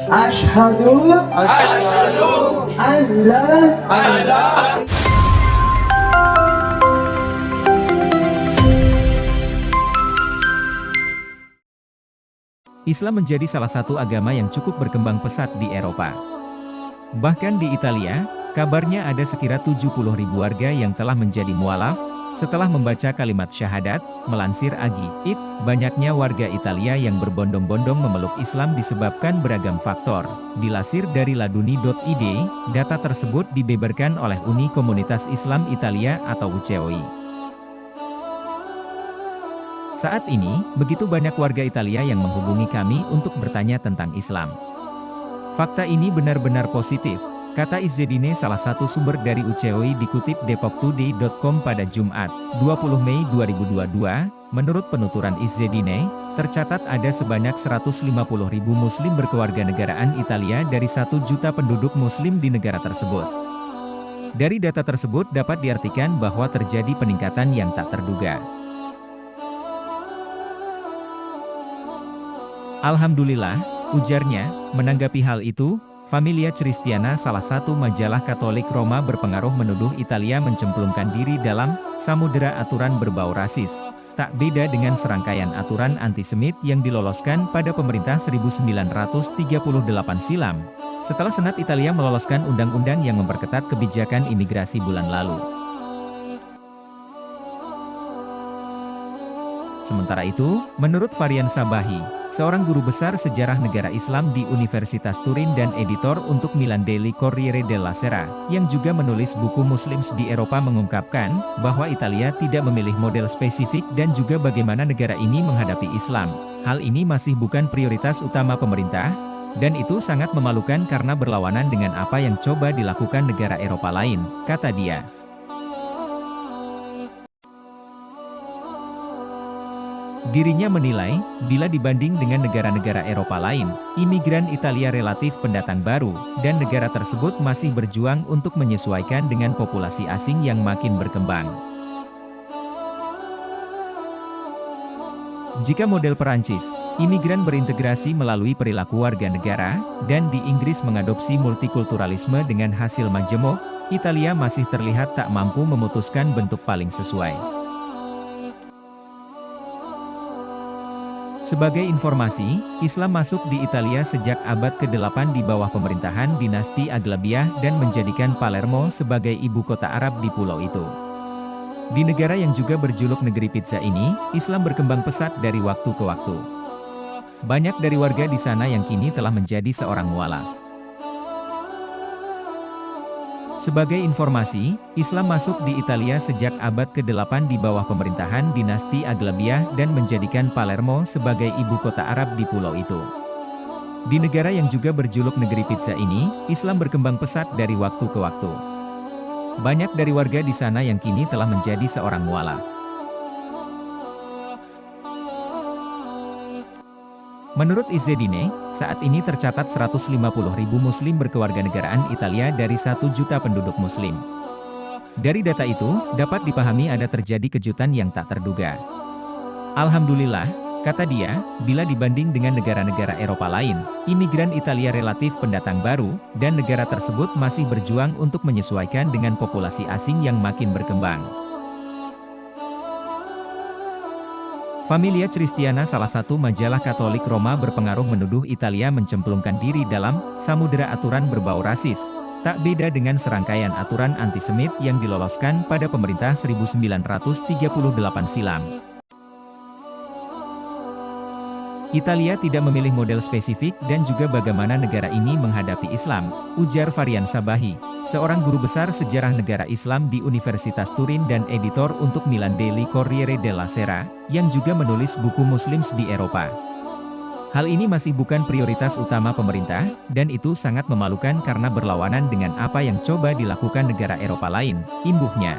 Asyhadu an la Islam menjadi salah satu agama yang cukup berkembang pesat di Eropa. Bahkan di Italia, kabarnya ada sekira 70.000 warga yang telah menjadi mualaf, setelah membaca kalimat syahadat. Melansir Agi, banyaknya warga Italia yang berbondong-bondong memeluk Islam disebabkan beragam faktor. Dilansir dari laduni.id, data tersebut dibeberkan oleh Uni Komunitas Islam Italia atau UCOI. Saat ini, begitu banyak warga Italia yang menghubungi kami untuk bertanya tentang Islam. Fakta ini benar-benar positif, kata Izzedine, salah satu sumber dari UCOI dikutip depoktoday.com pada Jumat, 20 Mei 2022. Menurut penuturan Izzedine, tercatat ada sebanyak 150.000 Muslim berkewarganegaraan Italia dari 1 juta penduduk Muslim di negara tersebut. Dari data tersebut dapat diartikan bahwa terjadi peningkatan yang tak terduga. Alhamdulillah, ujarnya. Menanggapi hal itu, Familia Cristiana, salah satu majalah Katolik Roma berpengaruh, menuduh Italia mencemplungkan diri dalam samudera aturan berbau rasis. Tak beda dengan serangkaian aturan antisemit yang diloloskan pada pemerintah 1938 silam, setelah Senat Italia meloloskan undang-undang yang memperketat kebijakan imigrasi bulan lalu. Sementara itu, menurut Varian Sabahi, seorang guru besar sejarah negara Islam di Universitas Turin dan editor untuk Milan Daily Corriere della Sera, yang juga menulis buku Muslims di Eropa, mengungkapkan bahwa Italia tidak memilih model spesifik dan juga bagaimana negara ini menghadapi Islam. Hal ini masih bukan prioritas utama pemerintah, dan itu sangat memalukan karena berlawanan dengan apa yang coba dilakukan negara Eropa lain, kata dia. Dirinya menilai, bila dibanding dengan negara-negara Eropa lain, imigran Italia relatif pendatang baru, dan negara tersebut masih berjuang untuk menyesuaikan dengan populasi asing yang makin berkembang. Jika model Perancis, imigran berintegrasi melalui perilaku warga negara, dan di Inggris mengadopsi multikulturalisme dengan hasil majemuk, Italia masih terlihat tak mampu memutuskan bentuk paling sesuai. Sebagai informasi, Islam masuk di Italia sejak abad ke-8 di bawah pemerintahan dinasti Aglabiah dan menjadikan Palermo sebagai ibu kota Arab di pulau itu. Di negara yang juga berjuluk negeri pizza ini, Islam berkembang pesat dari waktu ke waktu. Banyak dari warga di sana yang kini telah menjadi seorang mualaf. Sebagai informasi, Islam masuk di Italia sejak abad ke-8 di bawah pemerintahan dinasti Aglabiah dan menjadikan Palermo sebagai ibu kota Arab di pulau itu. Di negara yang juga berjuluk negeri pizza ini, Islam berkembang pesat dari waktu ke waktu. Banyak dari warga di sana yang kini telah menjadi seorang mualaf. Menurut Izzedine, saat ini tercatat 150.000 Muslim berkewarganegaraan Italia dari 1 juta penduduk Muslim. Dari data itu, dapat dipahami ada terjadi kejutan yang tak terduga. Alhamdulillah, kata dia, bila dibanding dengan negara-negara Eropa lain, imigran Italia relatif pendatang baru, dan negara tersebut masih berjuang untuk menyesuaikan dengan populasi asing yang makin berkembang. Familia Cristiana, salah satu majalah Katolik Roma berpengaruh, menuduh Italia mencemplungkan diri dalam samudera aturan berbau rasis. Tak beda dengan serangkaian aturan antisemit yang diloloskan pada pemerintah 1938 silam. Italia tidak memilih model spesifik dan juga bagaimana negara ini menghadapi Islam, ujar Varian Sabahi, seorang guru besar sejarah negara Islam di Universitas Turin dan editor untuk Milan Daily Corriere della Sera, yang juga menulis buku Muslims di Eropa. Hal ini masih bukan prioritas utama pemerintah, dan itu sangat memalukan karena berlawanan dengan apa yang coba dilakukan negara Eropa lain, imbuhnya.